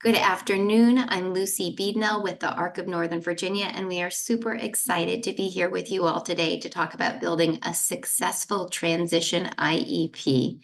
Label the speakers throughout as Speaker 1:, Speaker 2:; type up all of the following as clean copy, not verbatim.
Speaker 1: Good afternoon. I'm Lucy Beednell with the ARC of Northern Virginia, and we are super excited to be here with you all today to talk about building a successful transition IEP.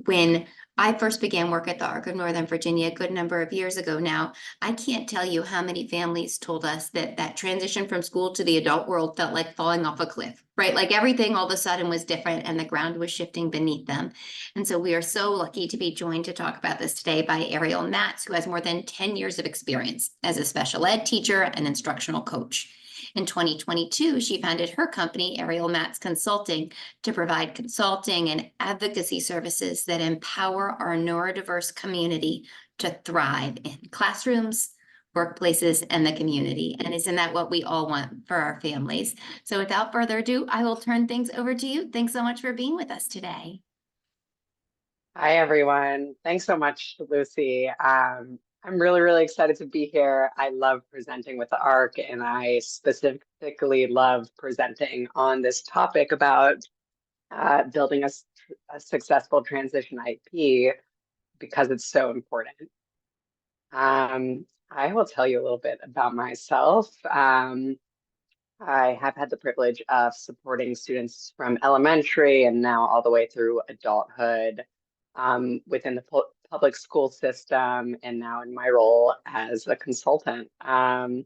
Speaker 1: When I first began work at the ARC of Northern Virginia a good number of years ago now, I can't tell you how many families told us that that transition from school to the adult world felt like falling off a cliff, right? Like everything all of a sudden was different and the ground was shifting beneath them. And so we are so lucky to be joined to talk about this today by Ariel Matz, who has more than 10 years of experience as a special ed teacher and instructional coach. In 2022, she founded her company, Ariel Matz Consulting, to provide consulting and advocacy services that empower our neurodiverse community to thrive in classrooms, workplaces, and the community. And isn't that what we all want for our families? So without further ado, I will turn things over to you. Thanks so much for being with us today.
Speaker 2: Hi, everyone. Thanks so much, Lucy. I'm really excited to be here. I love presenting with the ARC, and I specifically love presenting on this topic about building a successful transition IEP because it's so important. I will tell you a little bit about myself. I have had the privilege of supporting students from elementary and now all the way through adulthood within the public school system, and now in my role as a consultant. I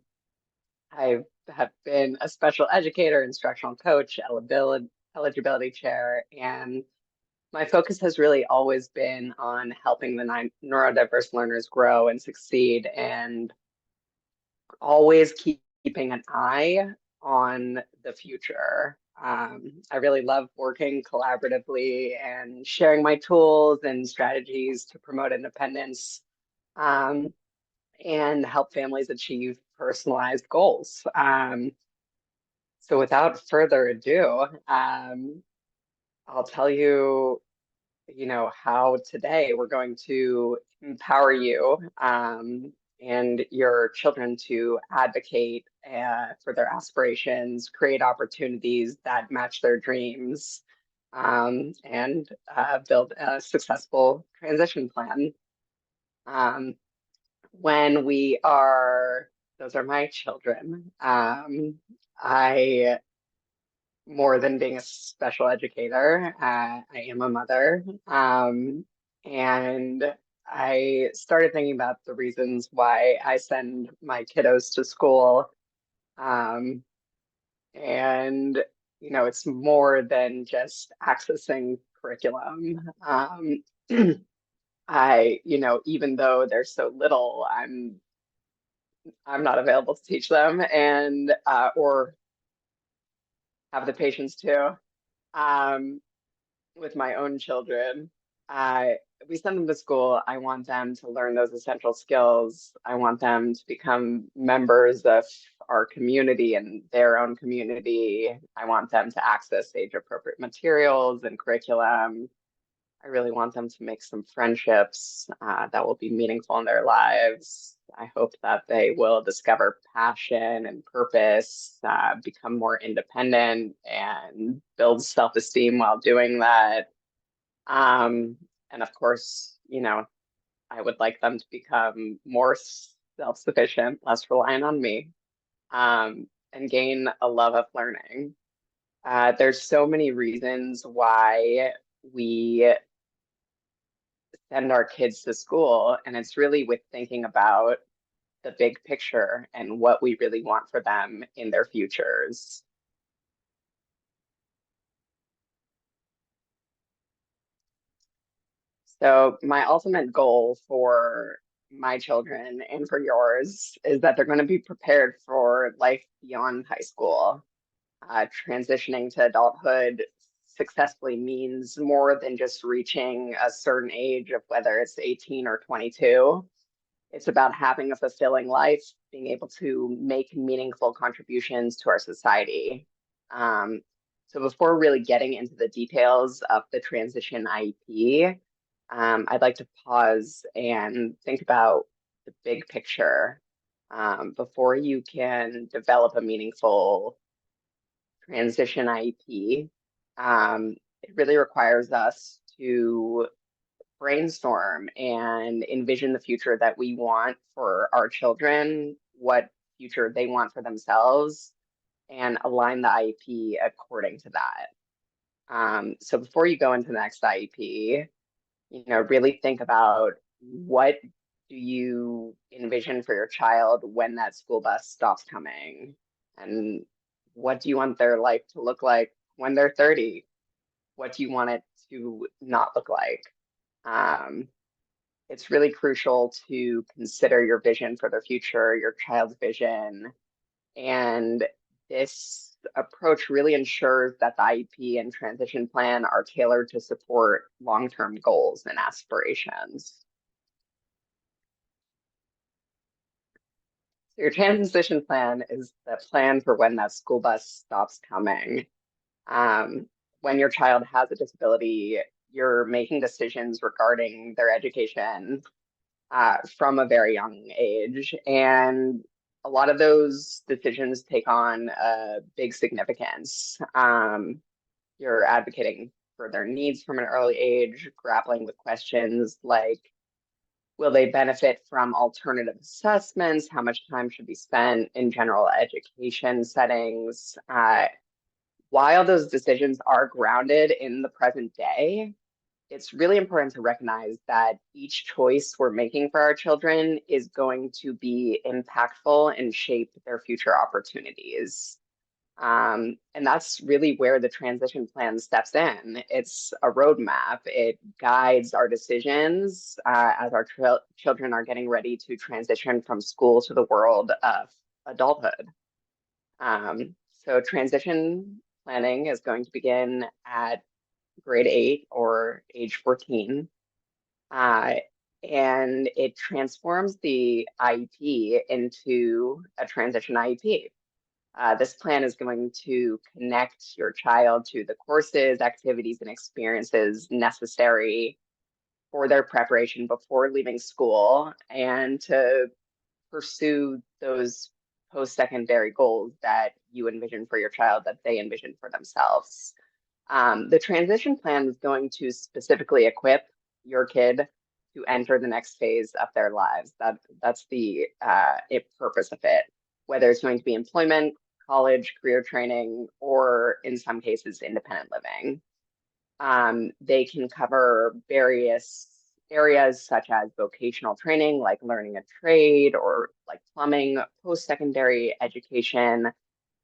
Speaker 2: have been a special educator, instructional coach, eligibility chair, and my focus has really always been on helping the neurodiverse learners grow and succeed, and always keeping an eye on the future. I really love working collaboratively and sharing my tools and strategies to promote independence and help families achieve personalized goals. So without further ado, I'll tell you, how today we're going to empower you and your children to advocate for their aspirations, create opportunities that match their dreams, and build a successful transition plan. When we are, those are my children. I, more than being a special educator, I am a mother. And I started thinking about the reasons why I send my kiddos to school. And, it's more than just accessing curriculum. Even though they're so little, I'm not available to teach them and or have the patience to. With my own children, we send them to school. I want them to learn those essential skills. I want them to become members of our community and their own community. I want them to access age-appropriate materials and curriculum. I really want them to make some friendships that will be meaningful in their lives. I hope that they will discover passion and purpose, become more independent, and build self-esteem while doing that. And of course, I would like them to become more self-sufficient, less reliant on me, and gain a love of learning. There's so many reasons why we send our kids to school, and it's really with thinking about the big picture and what we really want for them in their futures. So my ultimate goal for my children and for yours is that they're going to be prepared for life beyond high school. Transitioning to adulthood successfully means more than just reaching a certain age of whether it's 18 or 22. It's about having a fulfilling life, being able to make meaningful contributions to our society. So before really getting into the details of the transition IEP, I'd like to pause and think about the big picture before you can develop a meaningful transition IEP. It really requires us to brainstorm and envision the future that we want for our children, what future they want for themselves, and align the IEP according to that. So before you go into the next IEP, really think about what do you envision for your child when that school bus stops coming? And what do you want their life to look like when they're 30? What do you want it to not look like? It's really crucial to consider your vision for their future, your child's vision. And this approach really ensures that the IEP and transition plan are tailored to support long-term goals and aspirations. So your transition plan is the plan for when that school bus stops coming. When your child has a disability, you're making decisions regarding their education from a very young age. And a lot of those decisions take on a big significance. You're advocating for their needs from an early age, grappling with questions like, will they benefit from alternative assessments? How much time should be spent in general education settings? While those decisions are grounded in the present day, it's really important to recognize that each choice we're making for our children is going to be impactful and shape their future opportunities. And that's really where the transition plan steps in. It's a roadmap. It guides our decisions as our children are getting ready to transition from school to the world of adulthood. So transition planning is going to begin at grade 8 or age 14. And it transforms the IEP into a transition IEP. This plan is going to connect your child to the courses, activities, and experiences necessary for their preparation before leaving school and to pursue those post-secondary goals that you envision for your child, that they envision for themselves. The transition plan is going to specifically equip your kid to enter the next phase of their lives. That's the purpose of it, whether it's going to be employment, college, career training, or in some cases, independent living. They can cover various areas such as vocational training, like learning a trade, or like plumbing, post-secondary education,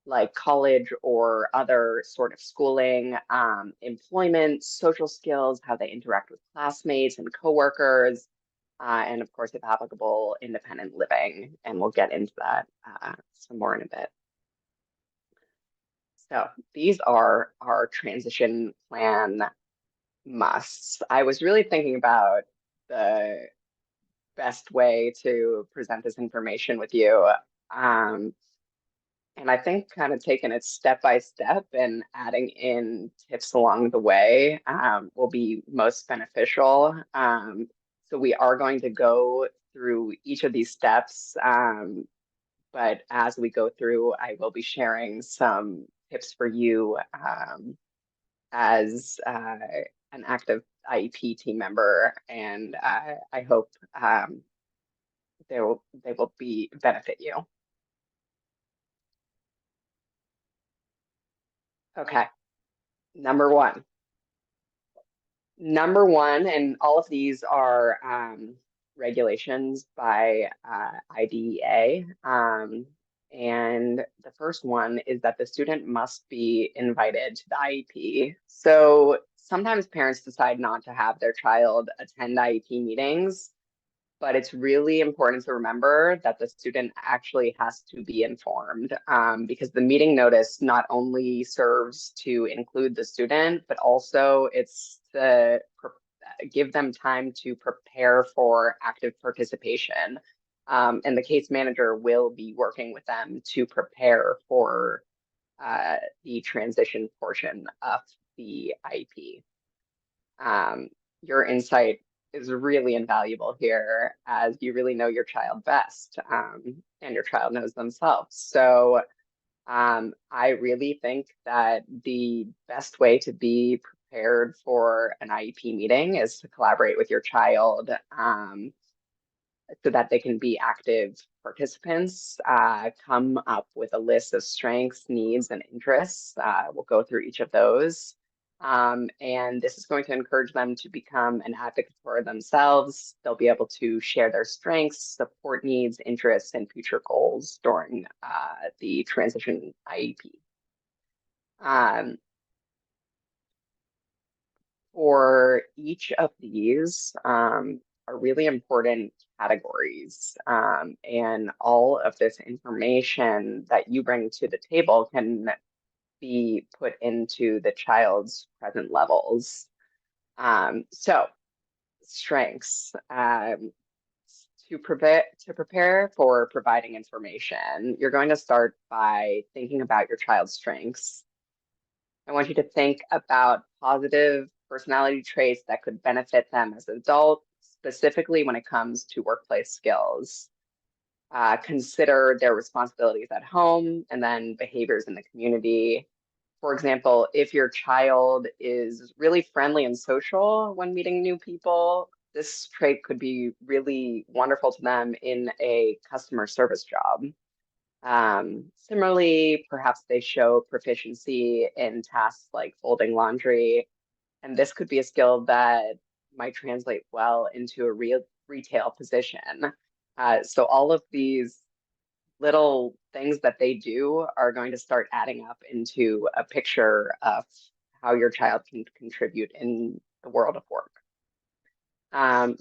Speaker 2: like college or other sort of schooling, employment, social skills, how they interact with classmates and coworkers, and of course, if applicable, independent living. And we'll get into that some more in a bit. So these are our transition plan musts. I was really thinking about the best way to present this information with you. And I think kind of taking it step by step and adding in tips along the way will be most beneficial. So we are going to go through each of these steps. But as we go through, I will be sharing some tips for you as an active IEP team member, and I hope they will benefit you. Okay, number one, and all of these are regulations by IDEA. And the first one is that the student must be invited to the IEP. So sometimes parents decide not to have their child attend IEP meetings, but it's really important to remember that the student actually has to be informed because the meeting notice not only serves to include the student, but also it's to give them time to prepare for active participation. And the case manager will be working with them to prepare for the transition portion of the IEP. Your insight is really invaluable here as you really know your child best and your child knows themselves. So I really think that the best way to be prepared for an IEP meeting is to collaborate with your child so that they can be active participants, come up with a list of strengths, needs, and interests. We'll go through each of those. And this is going to encourage them to become an advocate for themselves. They'll be able to share their strengths, support needs, interests, and future goals during the transition IEP. For each of these are really important categories, and all of this information that you bring to the table can be put into the child's present levels. So strengths. To prepare for providing information, you're going to start by thinking about your child's strengths. I want you to think about positive personality traits that could benefit them as adults, specifically when it comes to workplace skills. Consider their responsibilities at home and then behaviors in the community. For example, if your child is really friendly and social when meeting new people, this trait could be really wonderful to them in a customer service job. Similarly, perhaps they show proficiency in tasks like folding laundry, and this could be a skill that might translate well into a real retail position. So all of these little things that they do are going to start adding up into a picture of how your child can contribute in the world of work.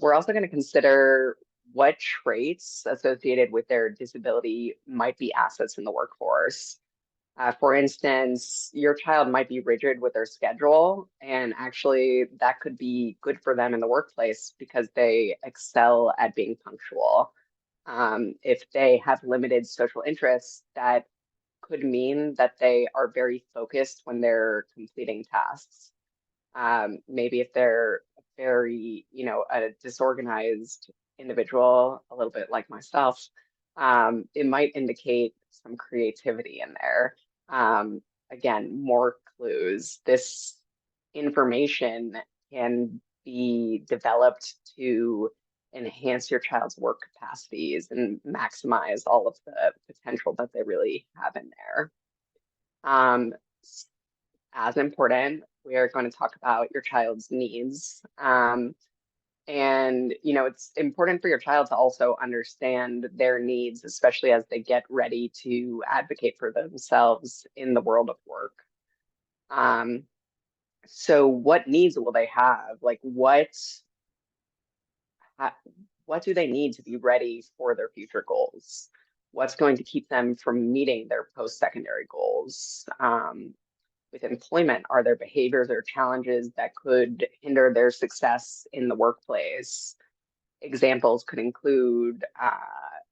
Speaker 2: We're also going to consider what traits associated with their disability might be assets in the workforce. For instance, your child might be rigid with their schedule, and actually that could be good for them in the workplace because they excel at being punctual. If they have limited social interests, that could mean that they are very focused when they're completing tasks. Maybe if they're very, a disorganized individual, a little bit like myself, it might indicate some creativity in there. Again, more clues. This information can be developed to enhance your child's work capacities and maximize all of the potential that they really have in there. As important, we are going to talk about your child's needs. And it's important for your child to also understand their needs, especially as they get ready to advocate for themselves in the world of work. So what needs will they have? Like what do they need to be ready for their future goals? What's going to keep them from meeting their post-secondary goals? With employment, are there behaviors or challenges that could hinder their success in the workplace? Examples could include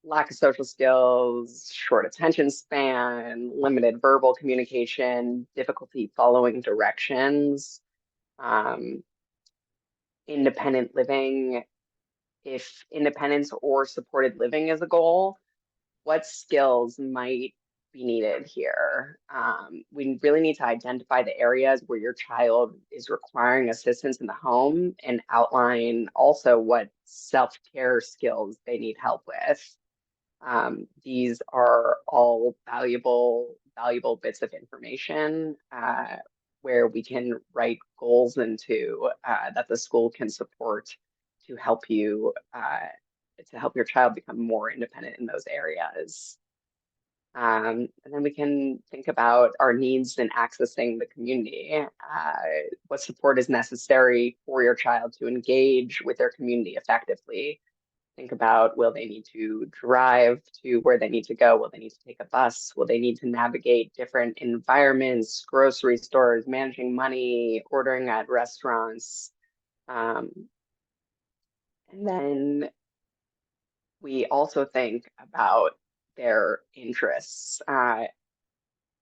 Speaker 2: lack of social skills, short attention span, limited verbal communication, difficulty following directions, independent living. If independence or supported living is a goal, what skills might be needed here? We really need to identify the areas where your child is requiring assistance in the home and outline also what self-care skills they need help with. These are all valuable bits of information where we can write goals into that the school can support to help you to help your child become more independent in those areas. And then we can think about our needs in accessing the community. What support is necessary for your child to engage with their community effectively? Think about, will they need to drive to where they need to go? Will they need to take a bus? Will they need to navigate different environments, grocery stores, managing money, ordering at restaurants? And then we also think about their interests. And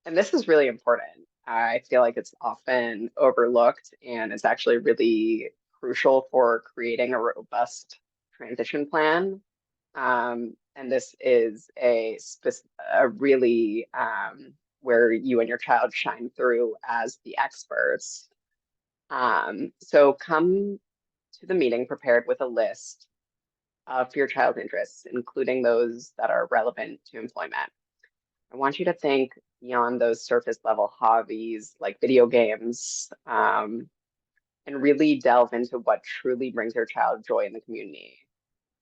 Speaker 2: this is really important. I feel like it's often overlooked, and it's actually really crucial for creating a robust transition plan. And this is a really where you and your child shine through as the experts. So come to the meeting prepared with a list of your child's interests, including those that are relevant to employment. I want you to think beyond those surface level hobbies like video games, and really delve into what truly brings your child joy in the community.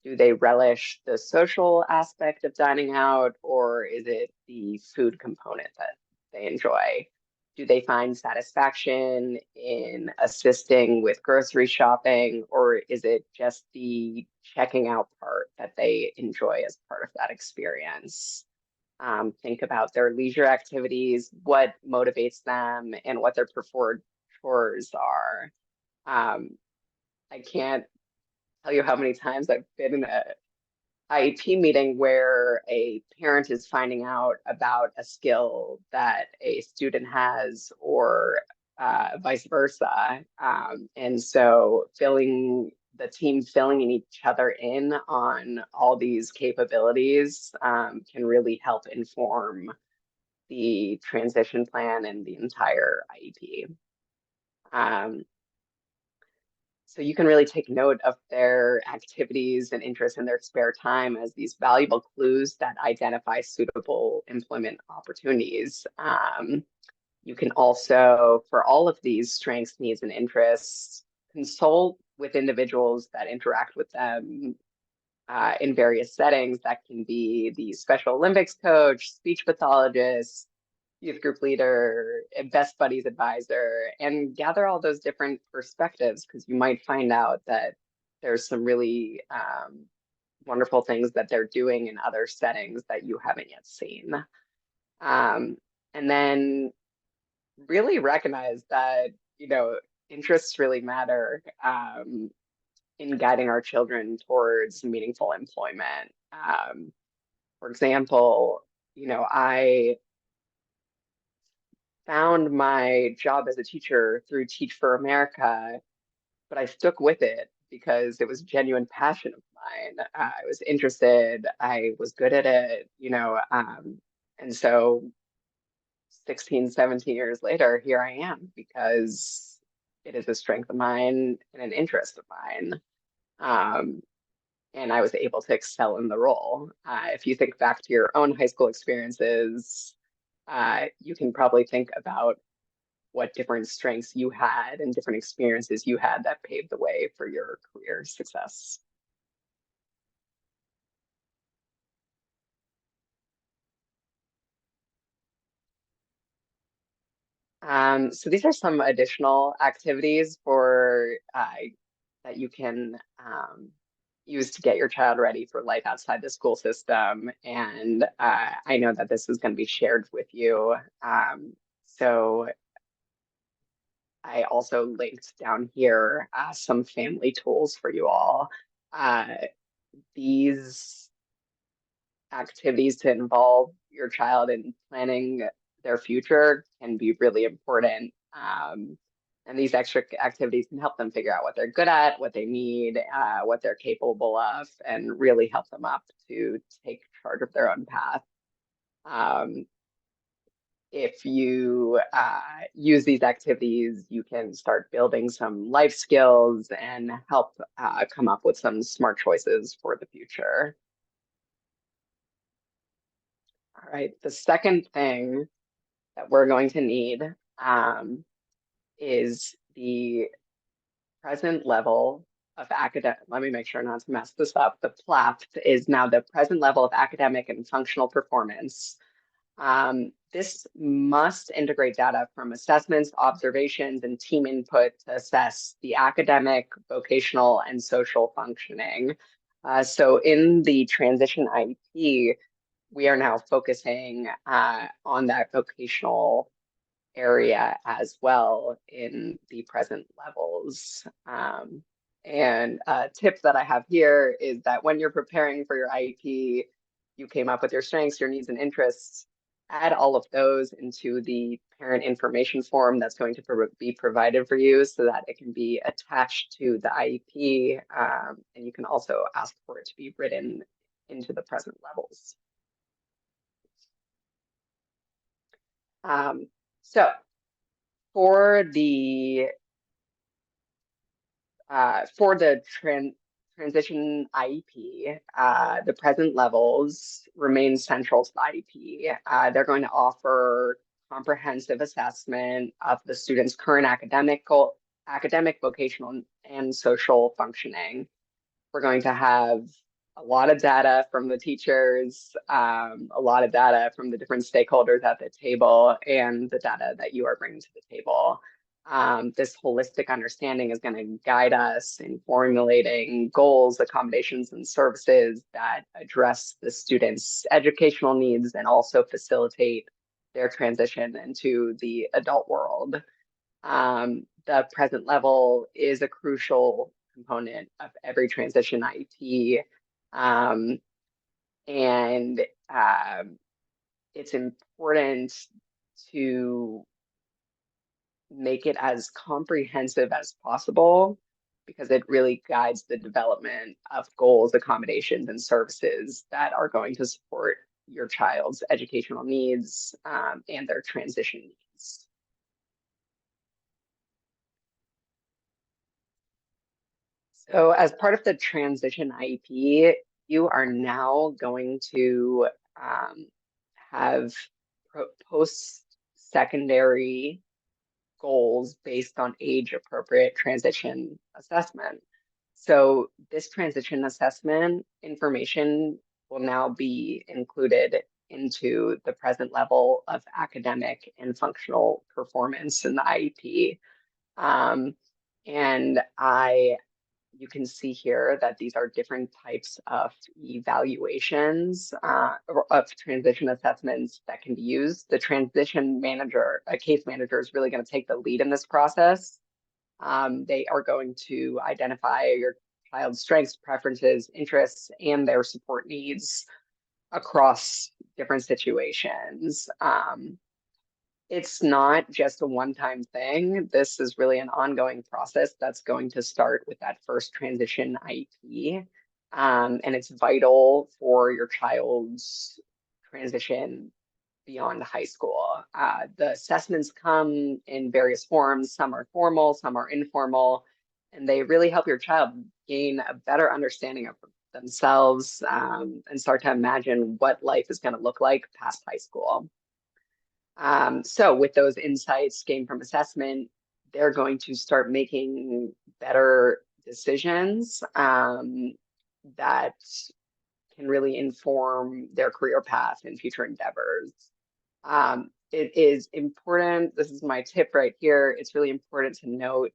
Speaker 2: Do they relish the social aspect of dining out, or is it the food component that they enjoy? Do they find satisfaction in assisting with grocery shopping, or is it just the checking out part that they enjoy as part of that experience? Think about their leisure activities, what motivates them, and what their preferred chores are. Um, I can't tell you how many times I've been in a IEP meeting where a parent is finding out about a skill that a student has, or vice versa. And so the team filling each other in on all these capabilities can really help inform the transition plan and the entire IEP. So you can really take note of their activities and interests in their spare time as these valuable clues that identify suitable employment opportunities. You can also, for all of these strengths, needs, and interests, consult with individuals that interact with them in various settings. That can be the Special Olympics coach, speech pathologist, youth group leader, best buddies advisor, and gather all those different perspectives, because you might find out that there's some really wonderful things that they're doing in other settings that you haven't yet seen. And then really recognize that, interests really matter in guiding our children towards meaningful employment. For example, I found my job as a teacher through Teach for America, but I stuck with it because it was a genuine passion of mine. I was interested, I was good at it, and so 16, 17 years later, here I am because it is a strength of mine and an interest of mine. Um, and I was able to excel in the role. If you think back to your own high school experiences, you can probably think about what different strengths you had and different experiences you had that paved the way for your career success. So these are some additional activities for that you can use to get your child ready for life outside the school system. And I know that this is going to be shared with you. So I also linked down here some family tools for you all. These activities to involve your child in planning their future can be really important. And these extra activities can help them figure out what they're good at, what they need, what they're capable of, and really help them up to take charge of their own path. If you use these activities, you can start building some life skills and help come up with some smart choices for the future. All right, the second thing that we're going to need is the present level of academic, let me make sure not to mess this up. The PLAP is now the present level of academic and functional performance. This must integrate data from assessments, observations, and team input to assess the academic, vocational, and social functioning. So in the transition IEP, we are now focusing on that vocational area as well in the present levels. And a tip that I have here is that when you're preparing for your IEP, you came up with your strengths, your needs, and interests. Add all of those into the parent information form that's going to be provided for you so that it can be attached to the IEP. And you can also ask for it to be written into the present levels. So for the for the transition IEP, the present levels remain central to the IEP. They're going to offer comprehensive assessment of the student's current academic, vocational, and social functioning. We're going to have a lot of data from the teachers, a lot of data from the different stakeholders at the table, and the data that you are bringing to the table. This holistic understanding is going to guide us in formulating goals, accommodations, and services that address the students' educational needs and also facilitate their transition into the adult world. The present level is a crucial component of every transition IEP. Um, and it's important to make it as comprehensive as possible because it really guides the development of goals, accommodations, and services that are going to support your child's educational needs and their transition needs. So as part of the transition IEP, you are now going to have post-secondary goals based on age-appropriate transition assessment. So this transition assessment information will now be included into the present level of academic and functional performance in the IEP. And you can see here that these are different types of evaluations of transition assessments that can be used. The transition manager, a case manager, is really going to take the lead in this process. They are going to identify your child's strengths, preferences, interests, and their support needs across different situations. It's not just a one-time thing. This is really an ongoing process that's going to start with that first transition IEP. And it's vital for your child's transition beyond high school. The assessments come in various forms. Some are formal, some are informal, and they really help your child gain a better understanding of themselves and start to imagine what life is going to look like past high school. So with those insights gained from assessment, they're going to start making better decisions that can really inform their career path and future endeavors. It is important, this is my tip right here, it's really important to note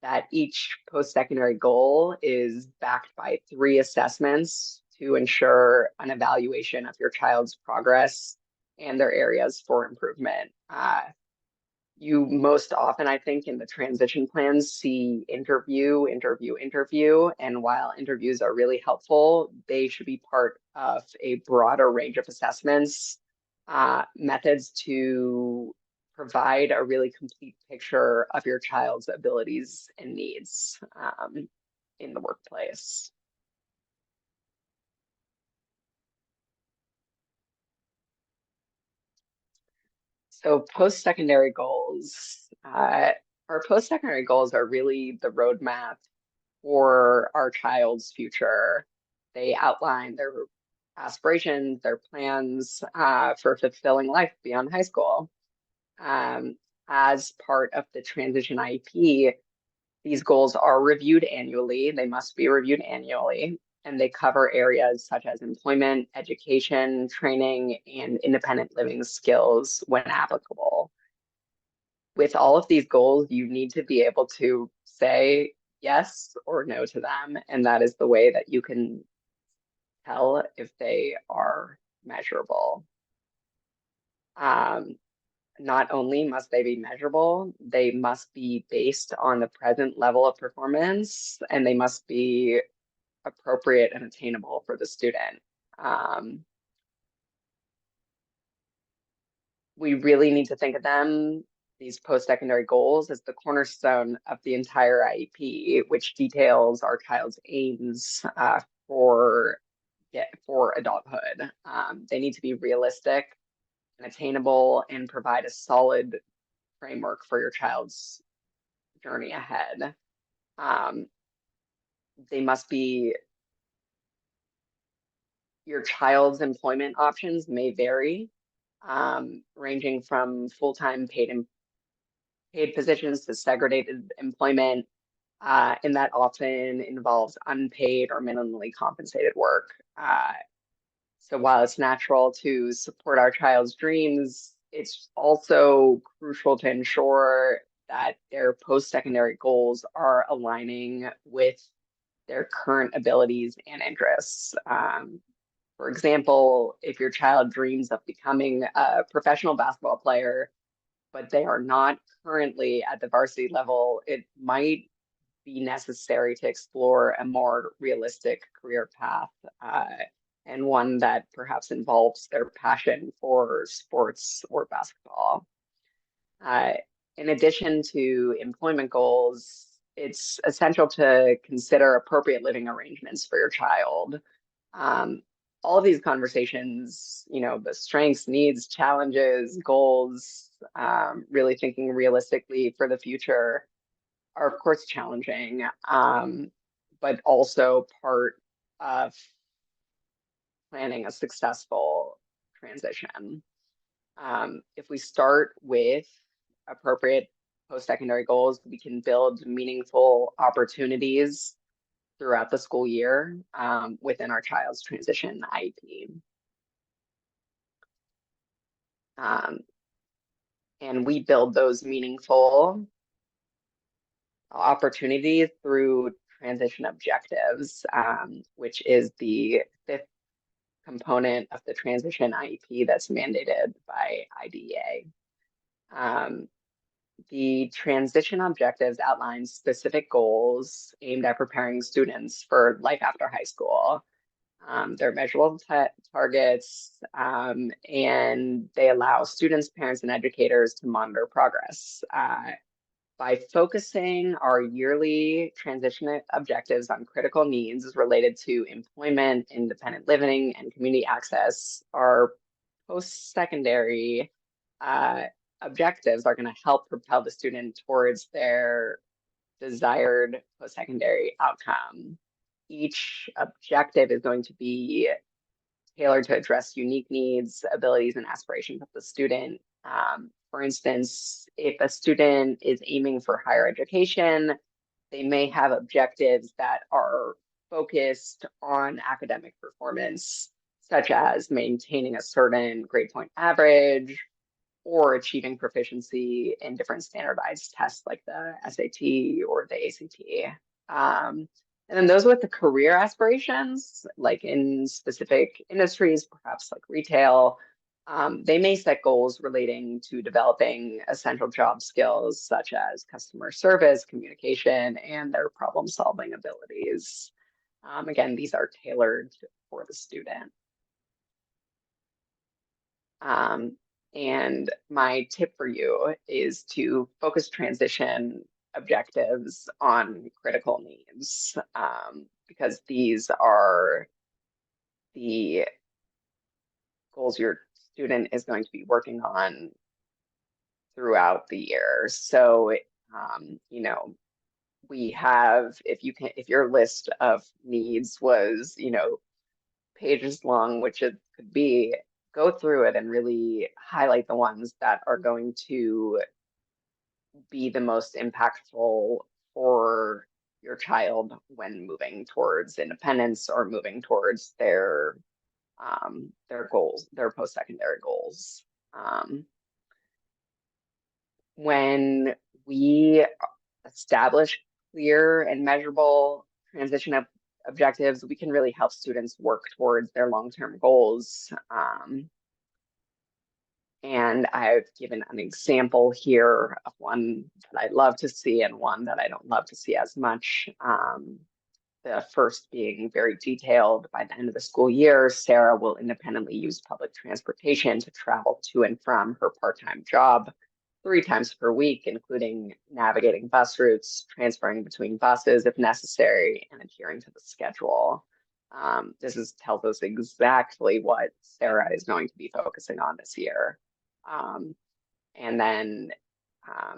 Speaker 2: that each post-secondary goal is backed by 3 assessments to ensure an evaluation of your child's progress and their areas for improvement. You most often, I think, in the transition plans see interview. And while interviews are really helpful, they should be part of a broader range of assessments, methods to provide a really complete picture of your child's abilities and needs in the workplace. So post-secondary goals. Our post-secondary goals are really the roadmap for our child's future. They outline their aspirations, their plans for fulfilling life beyond high school. As part of the transition IEP, these goals are reviewed annually. They must be reviewed annually, and they cover areas such as employment, education, training, and independent living skills when applicable. With all of these goals, you need to be able to say yes or no to them, and that is the way that you can tell if they are measurable. Not only must they be measurable, they must be based on the present level of performance, and they must be appropriate and attainable for the student. We really need to think of them, these post-secondary goals, as the cornerstone of the entire IEP, which details our child's aims for adulthood. They need to be realistic and attainable and provide a solid framework for your child's journey ahead. they must be, your child's employment options may vary, ranging from full-time paid positions to segregated employment, and that often involves unpaid or minimally compensated work. So while it's natural to support our child's dreams, it's also crucial to ensure that their post-secondary goals are aligning with their current abilities and interests. For example, if your child dreams of becoming a professional basketball player, but they are not currently at the varsity level, it might be necessary to explore a more realistic career path, and one that perhaps involves their passion for sports or basketball. Uh, in addition to employment goals, it's essential to consider appropriate living arrangements for your child. Um, all of these conversations, the strengths, needs, challenges, goals, really thinking realistically for the future are of course challenging, but also part of planning a successful transition. If we start with appropriate post-secondary goals, we can build meaningful opportunities throughout the school year, within our child's transition IEP. And we build those meaningful opportunities through transition objectives, which is the fifth component of the transition IEP that's mandated by IDEA. The transition objectives outline specific goals aimed at preparing students for life after high school. They're measurable targets, and they allow students, parents, and educators to monitor progress. By focusing our yearly transition objectives on critical needs related to employment, independent living, and community access, our post-secondary objectives are going to help propel the student towards their desired post-secondary outcome. Each objective is going to be tailored to address unique needs, abilities, and aspirations of the student. For instance, if a student is aiming for higher education, they may have objectives that are focused on academic performance, such as maintaining a certain grade point average or achieving proficiency in different standardized tests like the SAT or the ACT. And then those with the career aspirations, like in specific industries, perhaps like retail, they may set goals relating to developing essential job skills such as customer service, communication, and their problem-solving abilities. Again, these are tailored for the student. And my tip for you is to focus transition objectives on critical needs, because these are the goals your student is going to be working on throughout the year. So, we have, if your list of needs was, pages long, which it could be, go through it and really highlight the ones that are going to be the most impactful for your child when moving towards independence or moving towards their goals, their post-secondary goals. When we establish clear and measurable transition objectives, we can really help students work towards their long-term goals. And I've given an example here of one that I love to see and one that I don't love to see as much. The first being very detailed. By the end of the school year, Sarah will independently use public transportation to travel to and from her part-time job 3 times per week, including navigating bus routes, transferring between buses if necessary, and adhering to the schedule. This tells us exactly what Sarah is going to be focusing on this year. And then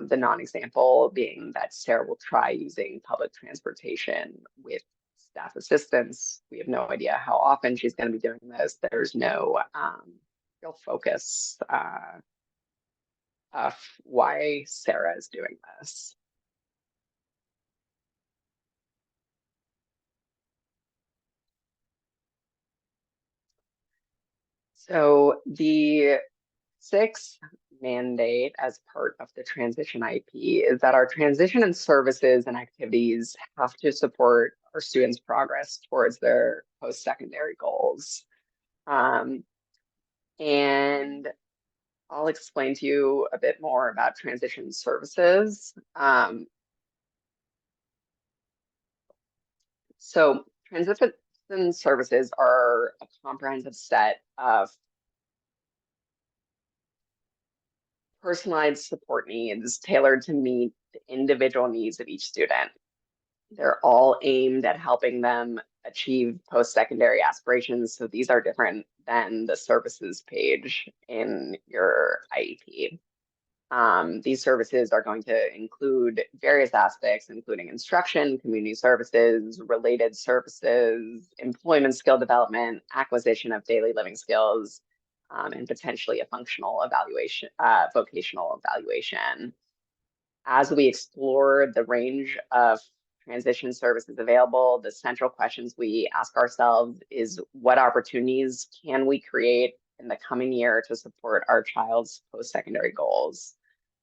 Speaker 2: the non-example being that Sarah will try using public transportation with staff assistants. We have no idea how often she's going to be doing this. There's no real focus of why Sarah is doing this. So the sixth mandate as part of the transition IEP is that our transition and services and activities have to support our students' progress towards their post-secondary goals. And I'll explain to you a bit more about transition services. So transition services are a comprehensive set of personalized support needs tailored to meet the individual needs of each student. They're all aimed at helping them achieve post-secondary aspirations. So these are different than the services page in your IEP. These services are going to include various aspects, including instruction, community services, related services, employment skill development, acquisition of daily living skills, and potentially a functional evaluation, vocational evaluation. As we explore the range of transition services available, the central questions we ask ourselves is what opportunities can we create in the coming year to support our child's post-secondary goals?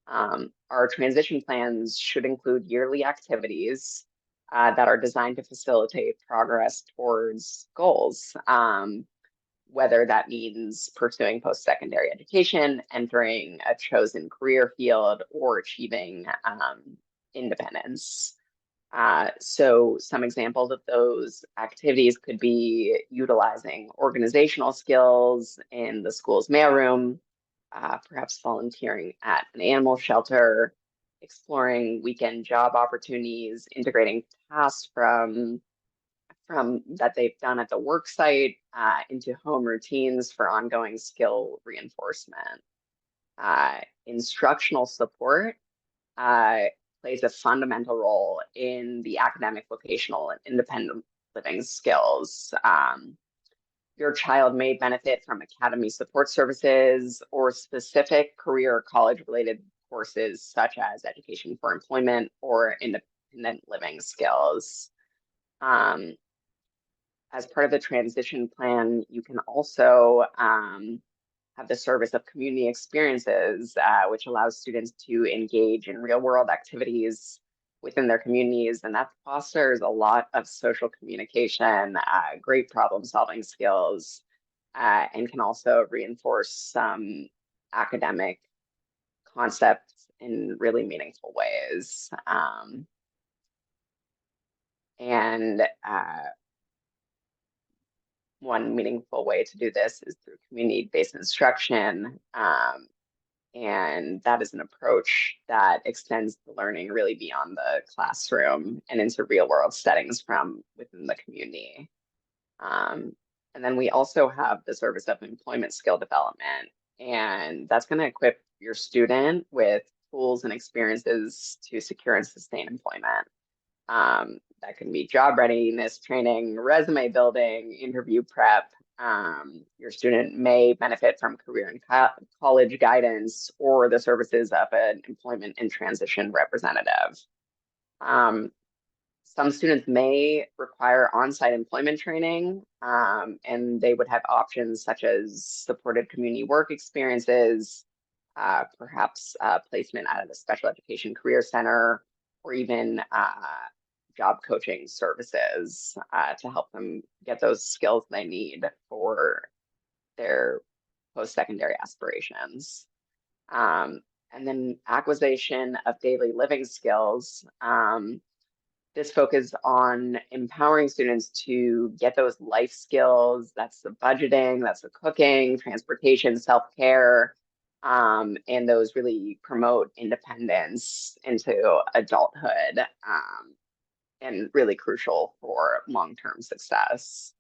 Speaker 2: Our transition plans should include yearly activities that are designed to facilitate progress towards goals, whether that means pursuing post-secondary education, entering a chosen career field, or achieving independence. So some examples of those activities could be utilizing organizational skills in the school's mailroom, perhaps volunteering at an animal shelter, exploring weekend job opportunities, integrating tasks from that they've done at the work site into home routines for ongoing skill reinforcement. Instructional support plays a fundamental role in the academic, vocational, and independent living skills. Your child may benefit from academy support services or specific career or college-related courses such as education for employment or independent living skills. As part of the transition plan, you can also have the service of community experiences, which allows students to engage in real-world activities within their communities, and that fosters a lot of social communication, great problem-solving skills, and can also reinforce some academic concepts in really meaningful ways. One meaningful way to do this is through community-based instruction. And that is an approach that extends the learning really beyond the classroom and into real world settings from within the community. And then we also have the service of employment skill development, and that's going to equip your student with tools and experiences to secure and sustain employment. That can be job readiness training, resume building, interview prep. Your student may benefit from career and college guidance or the services of an employment and transition representative. Some students may require on-site employment training, and they would have options such as supported community work experiences, perhaps placement at a special education career center, or even job coaching services to help them get those skills they need for their post-secondary aspirations. And then acquisition of daily living skills. This focus on empowering students to get those life skills. That's the budgeting, that's the cooking, transportation, self-care, and those really promote independence into adulthood. And really crucial for long-term success.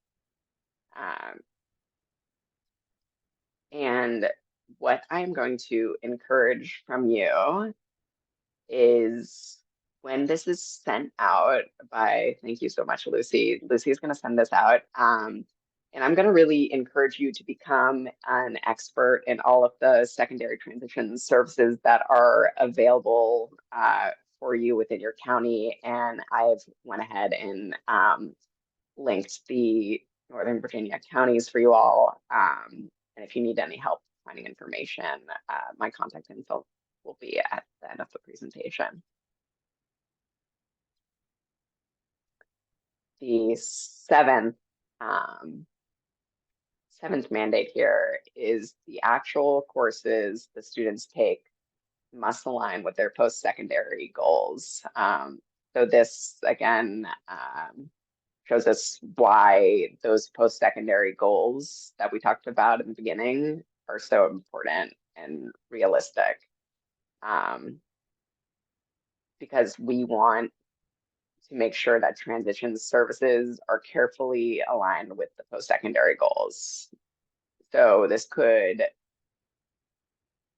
Speaker 2: And what I'm going to encourage from you is when this is sent out by, thank you so much, Lucy. Lucy is going to send this out. And I'm going to really encourage you to become an expert in all of the secondary transition services that are available for you within your county. And I've went ahead and linked the Northern Virginia counties for you all. And if you need any help finding information, my contact info will be at the end of the presentation. The seventh mandate here is the actual courses the students take must align with their post-secondary goals. So this, again, shows us why those post-secondary goals that we talked about in the beginning are so important and realistic. Because we want to make sure that transition services are carefully aligned with the post-secondary goals. So this could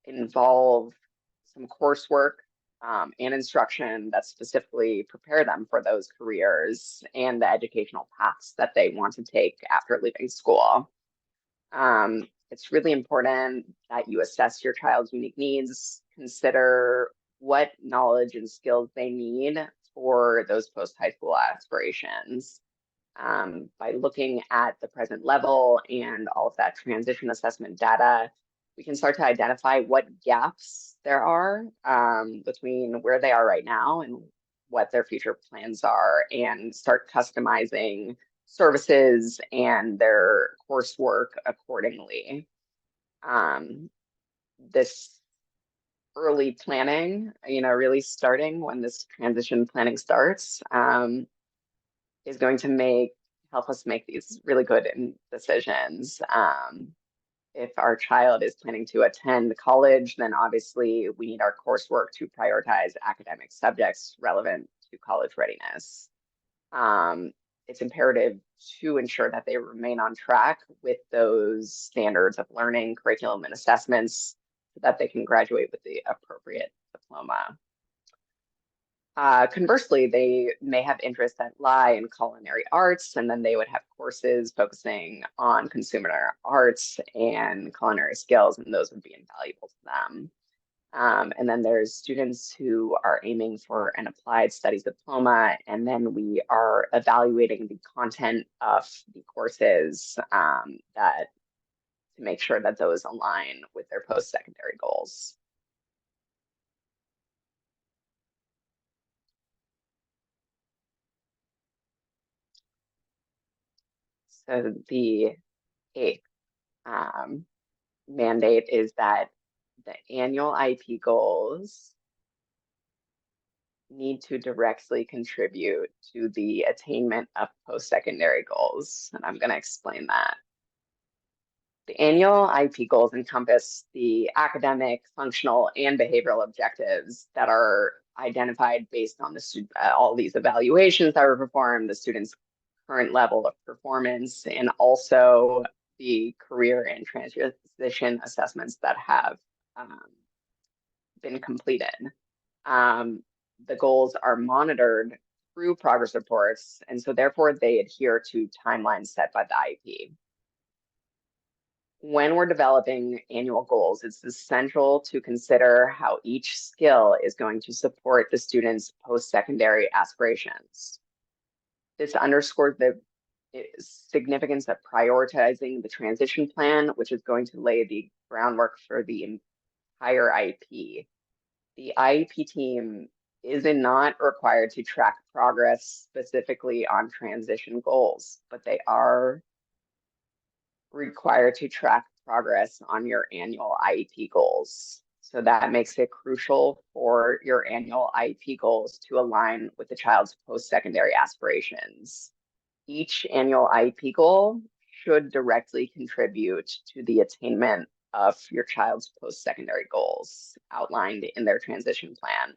Speaker 2: involve some coursework and instruction that specifically prepare them for those careers and the educational paths that they want to take after leaving school. It's really important that you assess your child's unique needs, consider what knowledge and skills they need for those post-high school aspirations. By looking at the present level and all of that transition assessment data, we can start to identify what gaps there are between where they are right now and what their future plans are, and start customizing services and their coursework accordingly. This early planning, really starting when this transition planning starts, is going to help us make these really good decisions. If our child is planning to attend college, then obviously we need our coursework to prioritize academic subjects relevant to college readiness. It's imperative to ensure that they remain on track with those standards of learning, curriculum, and assessments so that they can graduate with the appropriate diploma. Conversely, they may have interests that lie in culinary arts, and then they would have courses focusing on consumer arts and culinary skills, and those would be invaluable to them. And then there's students who are aiming for an applied studies diploma, and then we are evaluating the content of the courses to make sure that those align with their post-secondary goals. So the eighth mandate is that the annual IEP goals need to directly contribute to the attainment of post-secondary goals. And I'm going to explain that. The annual IEP goals encompass the academic, functional, and behavioral objectives that are identified based on all these evaluations that were performed, the student's current level of performance, and also the career and transition assessments that have been completed. The goals are monitored through progress reports, and so therefore they adhere to timelines set by the IEP. When we're developing annual goals, it's essential to consider how each skill is going to support the student's post-secondary aspirations. This underscores the significance of prioritizing the transition plan, which is going to lay the groundwork for the entire IEP. The IEP team is not required to track progress specifically on transition goals, but they are required to track progress on your annual IEP goals. So that makes it crucial for your annual IEP goals to align with the child's post-secondary aspirations. Each annual IEP goal should directly contribute to the attainment of your child's post-secondary goals outlined in their transition plan.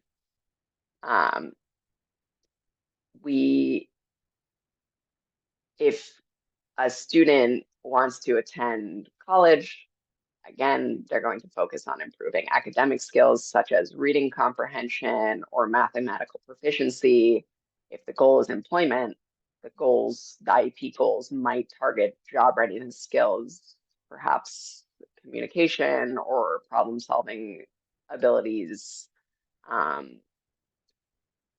Speaker 2: If a student wants to attend college, Again, they're going to focus on improving academic skills such as reading comprehension or mathematical proficiency. If the goal is employment, the IEP goals might target job readiness skills, perhaps communication or problem solving abilities.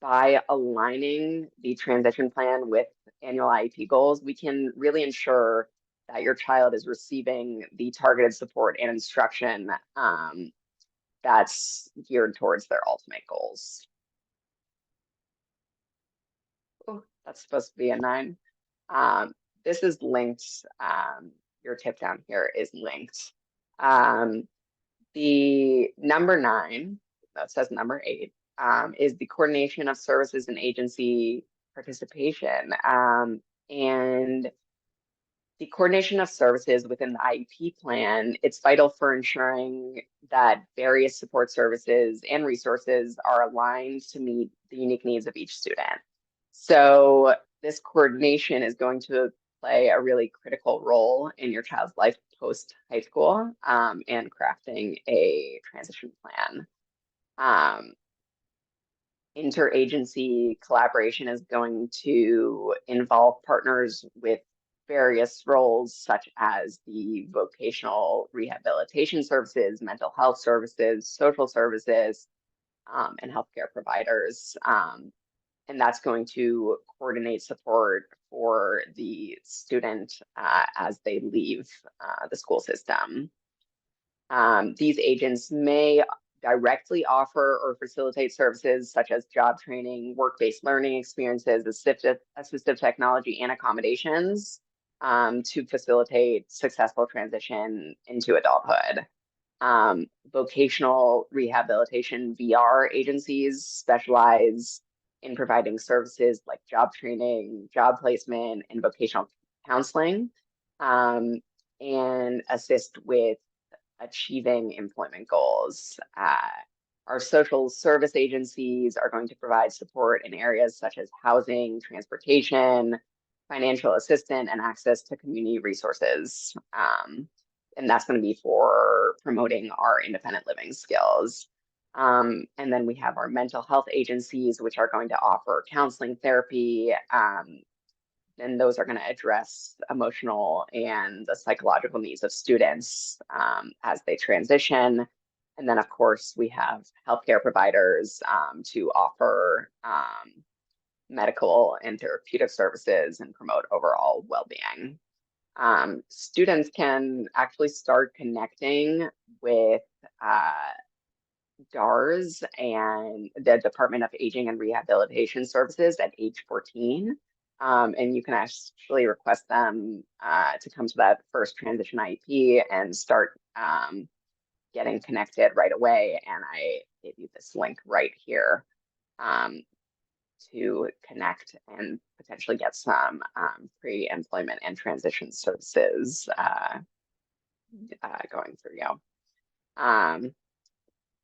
Speaker 2: By aligning the transition plan with annual IEP goals, we can really ensure that your child is receiving the targeted support and instruction that's geared towards their ultimate goals. Oh, that's supposed to be a 9. This is linked. Your tip down here is linked. The number 9, that says number 8, is the coordination of services and agency participation. And the coordination of services within the IEP plan, it's vital for ensuring that various support services and resources are aligned to meet the unique needs of each student. So this coordination is going to play a really critical role in your child's life post high school and crafting a transition plan. Interagency collaboration is going to involve partners with various roles such as the vocational rehabilitation services, mental health services, social services, and healthcare providers. And that's going to coordinate support for the student as they leave the school system. These agents may directly offer or facilitate services such as job training, work-based learning experiences, assistive technology, and accommodations to facilitate successful transition into adulthood. Vocational rehabilitation VR agencies specialize in providing services like job training, job placement, and vocational counseling, and assist with achieving employment goals. Our social service agencies are going to provide support in areas such as housing, transportation, financial assistance, and access to community resources. And that's going to be for promoting our independent living skills. And then we have our mental health agencies, which are going to offer counseling, therapy, and those are going to address emotional and the psychological needs of students as they transition. And then, of course, we have healthcare providers to offer medical and therapeutic services and promote overall well-being. Students can actually start connecting with DARS and the Department of Aging and Rehabilitation Services at age 14. And you can actually request them to come to that first transition IEP and start getting connected right away. And I gave you this link right here to connect and potentially get some pre-employment and transition services going through you.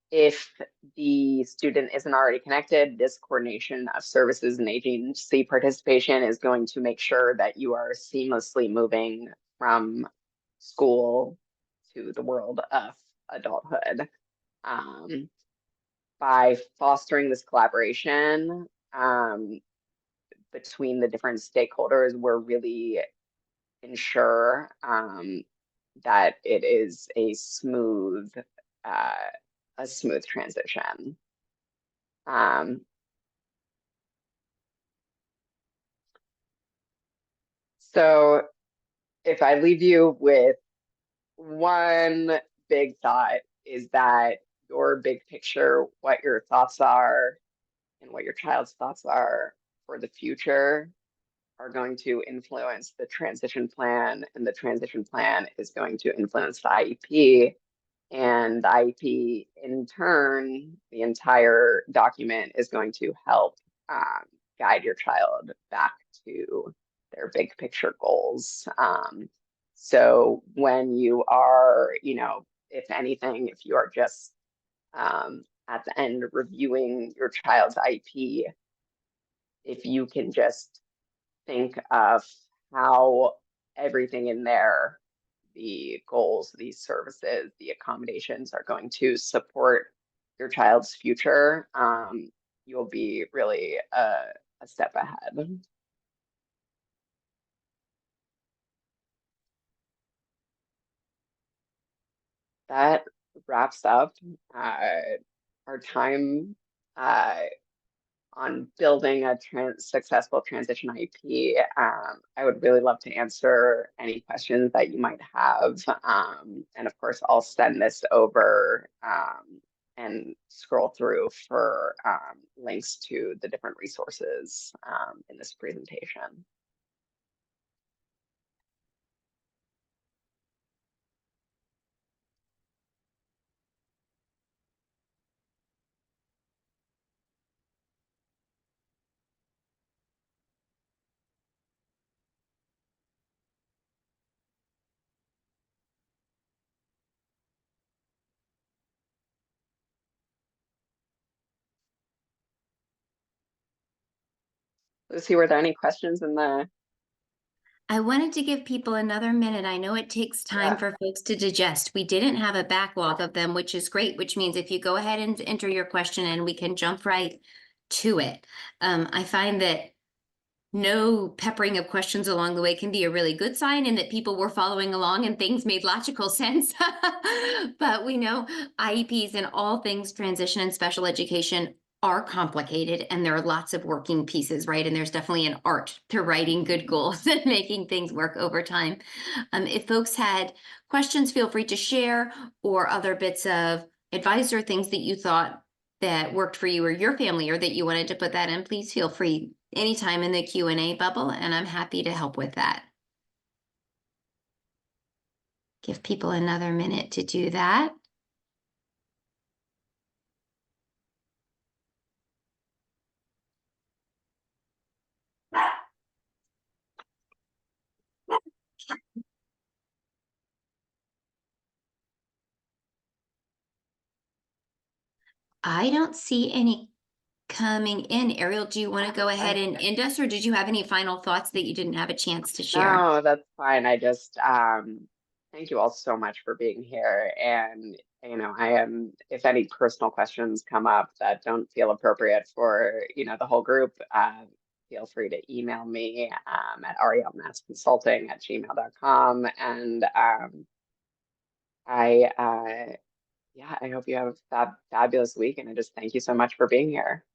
Speaker 2: If the student isn't already connected, this coordination of services and agency participation is going to make sure that you are seamlessly moving from school to the world of adulthood. By fostering this collaboration between the different stakeholders, we're really ensure that it is a smooth transition. So if I leave you with one big thought, is that your big picture, what your thoughts are and what your child's thoughts are for the future are going to influence the transition plan, and the transition plan is going to influence the IEP. And the IEP, in turn, the entire document is going to help guide your child back to their big picture goals. So when you are, if anything, if you are just at the end reviewing your child's IEP, if you can just think of how everything in there, the goals, these services, the accommodations are going to support your child's future, you'll be really a step ahead. That wraps up our time on building a successful transition IEP. I would really love to answer any questions that you might have. And of course, I'll send this over and scroll through for links to the different resources in this presentation. Lucy, were there any questions in the?
Speaker 1: I wanted to give people another minute. I know it takes time
Speaker 2: Yeah.
Speaker 1: for folks to digest. We didn't have a backlog of them, which is great, which means if you go ahead and enter your question and we can jump right to it. I find that no peppering of questions along the way can be a really good sign, and that people were following along and things made logical sense. But we know IEPs and all things transition and special education are complicated, and there are lots of working pieces, right? And there's definitely an art to writing good goals and making things work over time. If folks had questions, feel free to share, or other bits of advice or things that you thought that worked for you or your family, or that you wanted to put that in, please feel free anytime in the Q&A bubble, and I'm happy to help with that. Give people another minute to do that. I don't see any coming in. Ariel, do you want to go ahead and end us, or did you have any final thoughts that you didn't have a chance to share?
Speaker 2: No, that's fine. I just thank you all so much for being here. And I am, if any personal questions come up that don't feel appropriate for, the whole group, feel free to email me at arielmassconsulting@gmail.com. And I hope you have a fabulous week. And I just thank you so much for being here.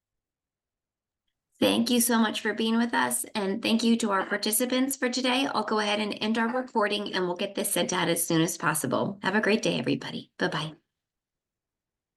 Speaker 1: Thank you so much for being with us, and thank you to our participants for today. I'll go ahead and end our recording, and we'll get this sent out as soon as possible. Have a great day, everybody. Bye-bye.